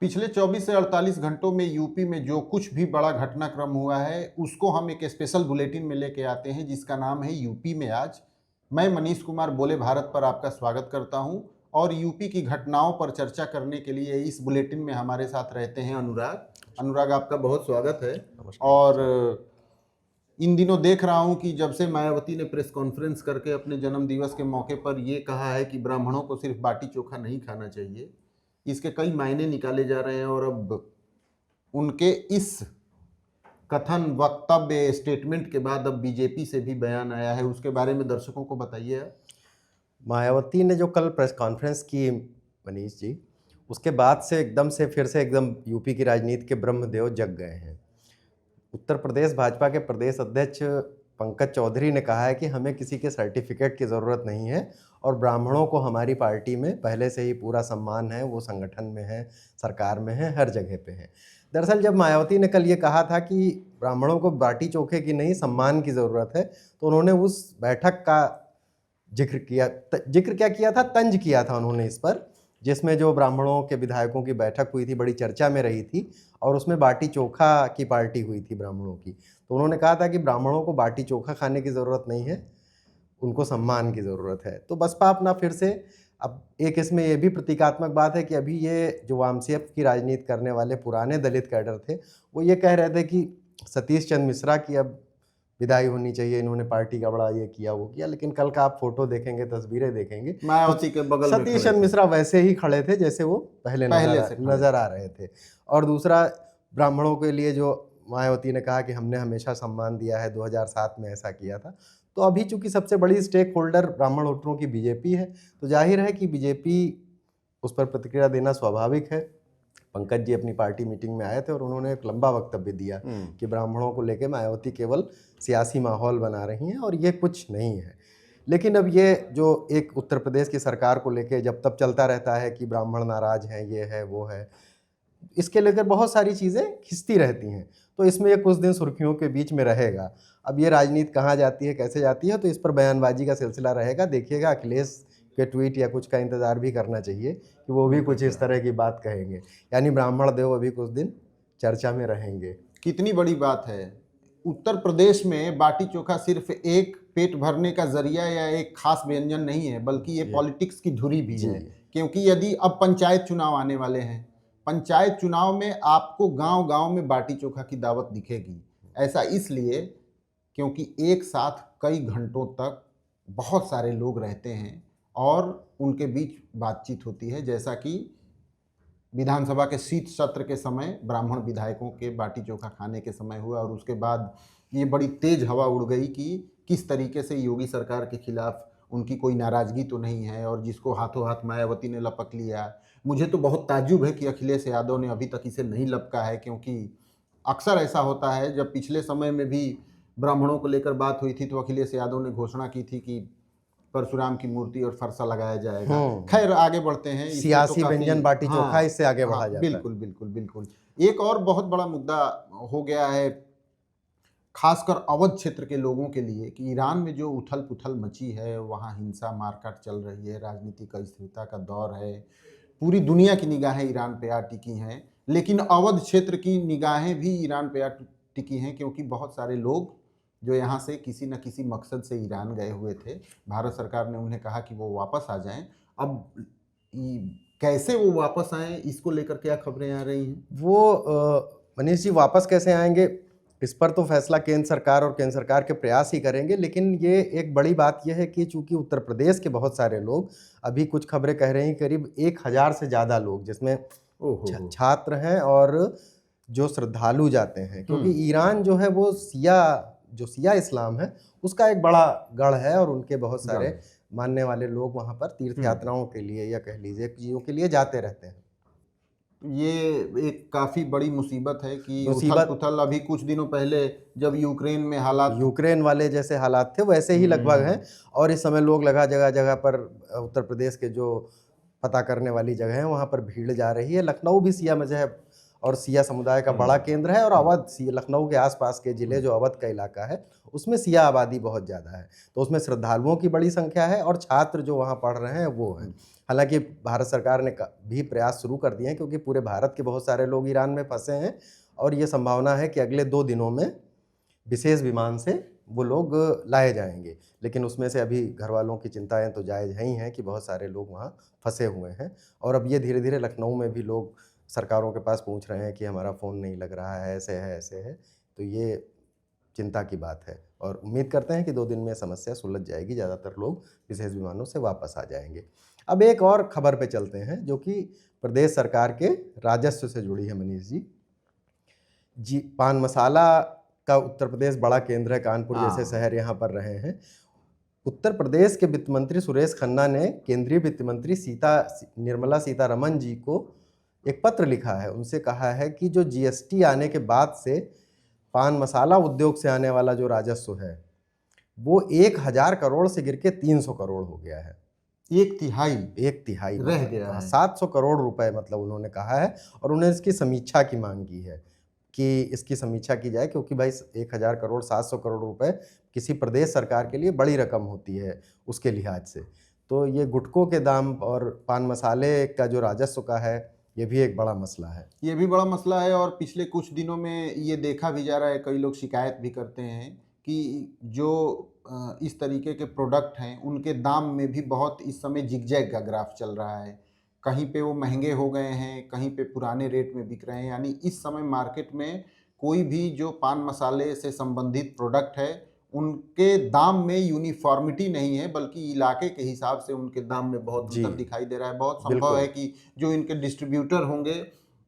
पिछले 24 से 48 घंटों में यूपी में जो कुछ भी बड़ा घटनाक्रम हुआ है उसको हम एक स्पेशल बुलेटिन में लेके आते हैं जिसका नाम है यूपी में आज। मैं मनीष कुमार बोले भारत पर आपका स्वागत करता हूं और यूपी की घटनाओं पर चर्चा करने के लिए इस बुलेटिन में हमारे साथ रहते हैं अनुराग। अनुराग, आपका बहुत स्वागत है। नमस्कार। और इन दिनों देख रहा हूं कि जब से मायावती ने प्रेस कॉन्फ्रेंस करके अपने जन्म दिवस के मौके पर ये कहा है कि ब्राह्मणों को सिर्फ बाटी चोखा नहीं खाना चाहिए, इसके कई मायने निकाले जा रहे हैं। और अब उनके इस कथन, वक्तव्य, स्टेटमेंट के बाद अब बीजेपी से भी बयान आया है, उसके बारे में दर्शकों को बताइए आप। मायावती ने जो कल प्रेस कॉन्फ्रेंस की मनीष जी, उसके बाद से एकदम से फिर से एकदम यूपी की राजनीति के ब्रह्मदेव जग गए हैं। उत्तर प्रदेश भाजपा के प्रदेश अध्यक्ष पंकज चौधरी ने कहा है कि हमें किसी के सर्टिफिकेट की ज़रूरत नहीं है और ब्राह्मणों को हमारी पार्टी में पहले से ही पूरा सम्मान है, वो संगठन में है, सरकार में है, हर जगह पे है। दरअसल जब मायावती ने कल ये कहा था कि ब्राह्मणों को बाटी चोखे की नहीं सम्मान की ज़रूरत है, तो उन्होंने उस बैठक का जिक्र क्या किया था, तंज किया था उन्होंने इस पर, जिसमें जो ब्राह्मणों के विधायकों की बैठक हुई थी, बड़ी चर्चा में रही थी और उसमें बाटी चोखा की पार्टी हुई थी ब्राह्मणों की। तो उन्होंने कहा था कि ब्राह्मणों को बाटी चोखा खाने की ज़रूरत नहीं है, उनको सम्मान की ज़रूरत है। तो बसपा अपना फिर से, अब एक इसमें ये भी प्रतीकात्मक बात है कि अभी ये जो वामसीएफ की राजनीति करने वाले पुराने दलित कैडर थे, वो ये कह रहे थे कि सतीश चंद्र मिश्रा की अब विदाई होनी चाहिए, इन्होंने पार्टी का बड़ा ये किया वो किया। लेकिन कल का आप फोटो देखेंगे, तस्वीरें देखेंगे, मायावती के बगल में सतीश चंद्र मिश्रा वैसे ही खड़े थे जैसे वो पहले नजर आ रहे थे। और दूसरा, ब्राह्मणों के लिए जो मायावती ने कहा कि हमने हमेशा सम्मान दिया है, 2007 में ऐसा किया था। तो अभी चूंकि सबसे बड़ी स्टेक होल्डर ब्राह्मण वोटरों की बीजेपी है, तो जाहिर है कि बीजेपी उस पर प्रतिक्रिया देना स्वाभाविक है। पंकज जी अपनी पार्टी मीटिंग में आए थे और उन्होंने एक लंबा वक्तव्य दिया कि ब्राह्मणों को लेकर मायावती केवल सियासी माहौल बना रही हैं और ये कुछ नहीं है। लेकिन अब ये जो एक उत्तर प्रदेश की सरकार को लेकर जब तब चलता रहता है कि ब्राह्मण नाराज हैं, ये है वो है, इसके लेकर बहुत सारी चीज़ें खिंचती रहती हैं। तो इसमें ये कुछ दिन सुर्खियों के बीच में रहेगा। अब ये राजनीति कहाँ जाती है, कैसे जाती है, तो इस पर बयानबाजी का सिलसिला रहेगा। देखिएगा, अखिलेश के ट्वीट या कुछ का इंतज़ार भी करना चाहिए कि वो भी कुछ इस तरह की बात कहेंगे। यानी ब्राह्मण देव अभी कुछ दिन चर्चा में रहेंगे। कितनी बड़ी बात है। उत्तर प्रदेश में बाटी चोखा सिर्फ एक पेट भरने का जरिया या एक खास व्यंजन नहीं है, बल्कि ये पॉलिटिक्स की धुरी भी है। क्योंकि यदि अब पंचायत चुनाव आने वाले हैं, पंचायत चुनाव में आपको गांव-गांव में बाटी चोखा की दावत दिखेगी। ऐसा इसलिए क्योंकि एक साथ कई घंटों तक बहुत सारे लोग रहते हैं और उनके बीच बातचीत होती है, जैसा कि विधानसभा के शीत सत्र के समय ब्राह्मण विधायकों के बाटी चोखा खाने के समय हुआ। और उसके बाद ये बड़ी तेज हवा उड़ गई कि किस तरीके से योगी सरकार के खिलाफ उनकी कोई नाराजगी तो नहीं है और जिसको हाथों हाथ मायावती ने लपक लिया। मुझे तो बहुत ताज्जुब है कि अखिलेश यादव ने अभी तक इसे नहीं लपका है, क्योंकि अक्सर ऐसा होता है, जब पिछले समय में भी ब्राह्मणों को लेकर बात हुई थी तो अखिलेश यादव ने घोषणा की थी कि परशुराम की मूर्ति और फरसा लगाया जाएगा। खैर, आगे बढ़ते हैं। सियासी व्यंजन बाटी चोखा इससे आगे बढ़ा जाता है। बिल्कुल बिल्कुल बिल्कुल। एक और बहुत बड़ा मुद्दा हो गया है, खासकर अवध क्षेत्र के लोगों के लिए, कि ईरान में जो उथल पुथल मची है, वहाँ हिंसा मारकाट चल रही है, राजनीतिक अस्थिरता का दौर है, पूरी दुनिया की निगाहें ईरान पे आ टिकी हैं। लेकिन अवध क्षेत्र की निगाहें भी ईरान पे आ टिकी हैं, क्योंकि बहुत सारे लोग जो यहाँ से किसी न किसी मकसद से ईरान गए हुए थे, भारत सरकार ने उन्हें कहा कि वो वापस आ जाएं। अब कैसे वो वापस आएं, इसको लेकर क्या खबरें आ रही हैं? वो मनीष जी वापस कैसे आएंगे, इस पर तो फैसला केंद्र सरकार और केंद्र सरकार के प्रयास ही करेंगे। लेकिन ये एक बड़ी बात यह है कि चूंकि उत्तर प्रदेश के बहुत सारे लोग, अभी कुछ खबरें कह रही हैं करीब 1000 से ज़्यादा लोग, जिसमें छात्र हैं और जो श्रद्धालु जाते हैं, क्योंकि ईरान जो है वो सिया इस्लाम है, उसका एक बड़ा गढ़ है और उनके बहुत सारे मानने वाले लोग वहाँ पर तीर्थ यात्राओं के लिए या कह लीजिए चीज़ों के लिए जाते रहते हैं। ये एक काफ़ी बड़ी मुसीबत है कि उथल पुथल अभी कुछ दिनों पहले जब यूक्रेन वाले जैसे हालात थे वैसे ही लगभग हैं। और इस समय लोग जगह जगह पर उत्तर प्रदेश के जो पता करने वाली जगह है वहाँ पर भीड़ जा रही है। लखनऊ भी सिया मजहब और सिया समुदाय का बड़ा केंद्र है, और अवध लखनऊ के आसपास के जिले जो अवध का इलाका है उसमें सिया आबादी बहुत ज़्यादा है, तो उसमें श्रद्धालुओं की बड़ी संख्या है और छात्र जो वहाँ पढ़ रहे हैं वो हैं। हालांकि भारत सरकार ने भी प्रयास शुरू कर दिए हैं, क्योंकि पूरे भारत के बहुत सारे लोग ईरान में फंसे हैं, और ये संभावना है कि अगले 2 दिनों में विशेष विमान से वो लोग लाए जाएंगे। लेकिन उसमें से अभी घर वालों की चिंताएं तो जायज़ ही हैं कि बहुत सारे लोग वहाँ फंसे हुए हैं, और अब ये धीरे धीरे लखनऊ में भी लोग सरकारों के पास पूछ रहे हैं कि हमारा फ़ोन नहीं लग रहा है, ऐसे है। तो ये चिंता की बात है, और उम्मीद करते हैं कि 2 दिन में समस्या सुलझ जाएगी, ज़्यादातर लोग विशेष विमानों से वापस आ जाएंगे। अब एक और खबर पे चलते हैं जो कि प्रदेश सरकार के राजस्व से जुड़ी है मनीष जी। पान मसाला का उत्तर प्रदेश बड़ा केंद्र है, कानपुर जैसे शहर यहाँ पर रहे हैं। उत्तर प्रदेश के वित्त मंत्री सुरेश खन्ना ने केंद्रीय वित्त मंत्री निर्मला सीतारमण जी को एक पत्र लिखा है। उनसे कहा है कि जो जीएसटी आने के बाद से पान मसाला उद्योग से आने वाला जो राजस्व है वो 1000 करोड़ से गिर के 300 करोड़ हो गया है। एक तिहाई रह गया है। 700 करोड़ रुपए मतलब उन्होंने कहा है, और उन्होंने इसकी समीक्षा की मांग की है कि इसकी समीक्षा की जाए, क्योंकि भाई 1000 करोड़ 700 करोड़ रुपए किसी प्रदेश सरकार के लिए बड़ी रकम होती है उसके लिहाज से। तो ये गुटखों के दाम और पान मसाले का जो राजस्व का है ये भी एक बड़ा मसला है। ये भी बड़ा मसला है, और पिछले कुछ दिनों में ये देखा भी जा रहा है, कई लोग शिकायत भी करते हैं कि जो इस तरीके के प्रोडक्ट हैं उनके दाम में भी बहुत इस समय जिगजैग का ग्राफ चल रहा है। कहीं पे वो महंगे हो गए हैं, कहीं पे पुराने रेट में बिक रहे हैं। यानी इस समय मार्केट में कोई भी जो पान मसाले से संबंधित प्रोडक्ट है उनके दाम में यूनिफॉर्मिटी नहीं है, बल्कि इलाके के हिसाब से उनके दाम में बहुत अंतर दिखाई दे रहा है। बहुत संभव है कि जो इनके डिस्ट्रीब्यूटर होंगे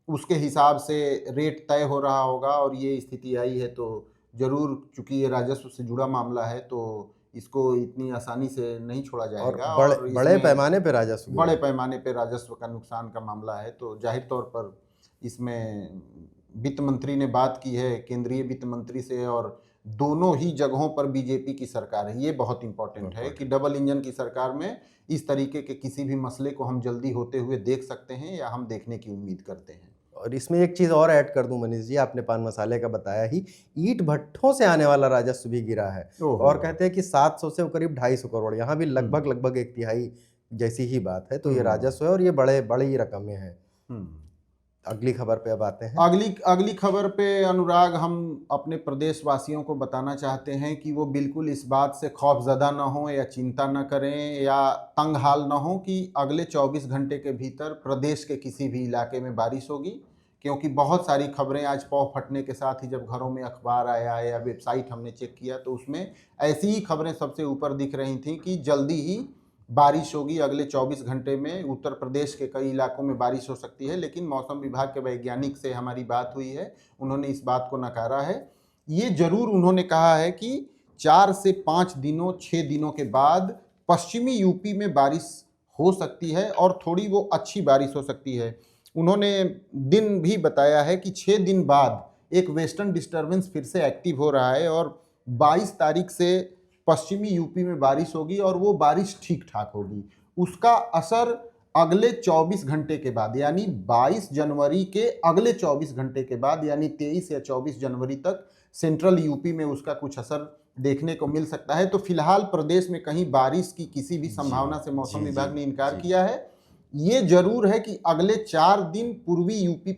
उसके हिसाब से रेट तय हो रहा होगा, और ये स्थिति आई है तो जरूर, चूंकि ये राजस्व से जुड़ा मामला है तो इसको इतनी आसानी से नहीं छोड़ा जाएगा, और बड़े पैमाने पे राजस्व का नुकसान का मामला है। तो जाहिर तौर पर इसमें वित्त मंत्री ने बात की है केंद्रीय वित्त मंत्री से, और दोनों ही जगहों पर बीजेपी की सरकार है। ये बहुत इंपॉर्टेंट है कि डबल इंजन की सरकार में इस तरीके के किसी भी मसले को हम जल्दी होते हुए देख सकते हैं, या हम देखने की उम्मीद करते हैं। और इसमें एक चीज़ और ऐड कर दूं मनीष जी, आपने पान मसाले का बताया ही, ईंट भट्ठों से आने वाला राजस्व भी गिरा है, और कहते हैं कि 700 से करीब 250 करोड़, यहाँ भी लगभग 1 तिहाई जैसी ही बात है। तो ये राजस्व है और ये बड़ी रकमें हैं। अगली खबर पे अब आते हैं। अगली खबर पे अनुराग, हम अपने प्रदेशवासियों को बताना चाहते हैं कि वो बिल्कुल इस बात से खौफजदा न हो या चिंता न करें या तंग हाल न हो कि अगले 24 घंटे के भीतर प्रदेश के किसी भी इलाके में बारिश होगी, क्योंकि बहुत सारी खबरें आज पौ फटने के साथ ही जब घरों में अखबार आया या वेबसाइट हमने चेक किया तो उसमें ऐसी ही खबरें सबसे ऊपर दिख रही थी कि जल्दी ही बारिश होगी। अगले 24 घंटे में उत्तर प्रदेश के कई इलाकों में बारिश हो सकती है, लेकिन मौसम विभाग के वैज्ञानिक से हमारी बात हुई है, उन्होंने इस बात को नकारा है। ये जरूर उन्होंने कहा है कि 4 से 5 दिनों 6 दिनों के बाद पश्चिमी यूपी में बारिश हो सकती है, और थोड़ी वो अच्छी बारिश हो सकती है। उन्होंने दिन भी बताया है कि 6 दिन बाद एक वेस्टर्न डिस्टर्बेंस फिर से एक्टिव हो रहा है, और 22 तारीख से पश्चिमी यूपी में बारिश होगी, और वो बारिश ठीक ठाक होगी। उसका असर अगले 24 घंटे के बाद, यानी 22 जनवरी के अगले 24 घंटे के बाद, यानी 23 या 24 जनवरी तक सेंट्रल यूपी में उसका कुछ असर देखने को मिल सकता है। तो फिलहाल प्रदेश में कहीं बारिश की किसी भी संभावना से मौसम विभाग ने इनकार किया है। ये जरूर है कि अगले 4 दिन पूर्वी यूपी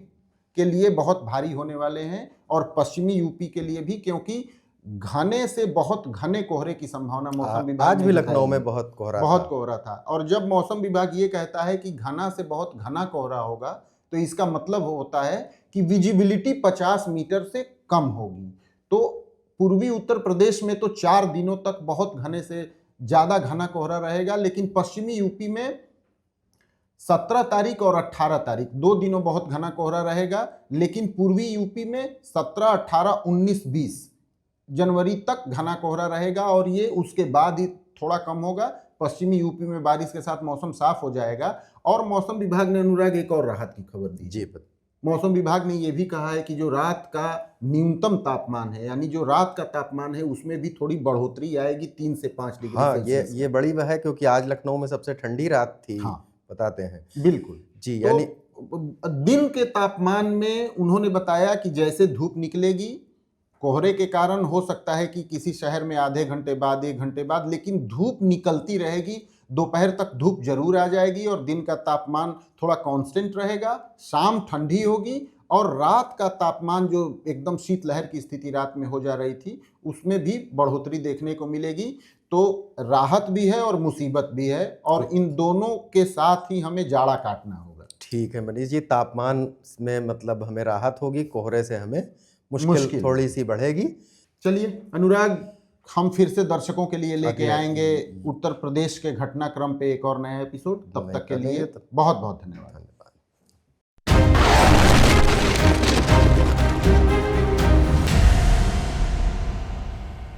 के लिए बहुत भारी होने वाले हैं, और पश्चिमी यूपी के लिए भी, क्योंकि घने से बहुत घने कोहरे की संभावना मौसम विभाग आज भी लखनऊ में बहुत कोहरा था। और जब मौसम विभाग ये कहता है कि घना से बहुत घना कोहरा होगा, तो इसका मतलब होता है कि विजिबिलिटी 50 मीटर से कम होगी। तो पूर्वी उत्तर प्रदेश में तो 4 दिनों तक बहुत घने से ज्यादा घना कोहरा रहेगा, लेकिन पश्चिमी यूपी में 17 तारीख और 18 तारीख 2 दिनों बहुत घना कोहरा रहेगा, लेकिन पूर्वी यूपी में 17, 18, 19, 20 जनवरी तक घना कोहरा रहेगा, और ये उसके बाद ही थोड़ा कम होगा। पश्चिमी यूपी में बारिश के साथ मौसम साफ हो जाएगा। और मौसम विभाग ने अनुराग एक और राहत की खबर दी जी। मौसम विभाग ने यह भी कहा है कि जो रात का न्यूनतम तापमान है, यानी जो रात का तापमान है, उसमें भी थोड़ी बढ़ोतरी आएगी 3 से 5 डिग्री। हाँ, ये बड़ी वह है, क्योंकि आज लखनऊ में सबसे ठंडी रात थी। हाँ, बताते हैं बिल्कुल जी। यानी दिन के तापमान में उन्होंने बताया कि जैसे धूप निकलेगी, कोहरे के कारण हो सकता है कि किसी शहर में आधे घंटे बाद, 1 घंटे बाद, लेकिन धूप निकलती रहेगी। दोपहर तक धूप जरूर आ जाएगी और दिन का तापमान थोड़ा कांस्टेंट रहेगा। शाम ठंडी होगी और रात का तापमान जो एकदम शीतलहर की स्थिति रात में हो जा रही थी, उसमें भी बढ़ोतरी देखने को मिलेगी। तो राहत भी है और मुसीबत भी है, और इन दोनों के साथ ही हमें जाड़ा काटना होगा। ठीक है मनीष जी, तापमान में मतलब हमें राहत होगी, कोहरे से हमें मुश्किल मुश्किल। थोड़ी सी बढ़ेगी। चलिए अनुराग, हम फिर से दर्शकों के लिए लेके अगले- आएंगे उत्तर प्रदेश के घटनाक्रम पे एक और नया एपिसोड। तब नए तक के करेंगे लिए तब- बहुत बहुत धन्यवाद।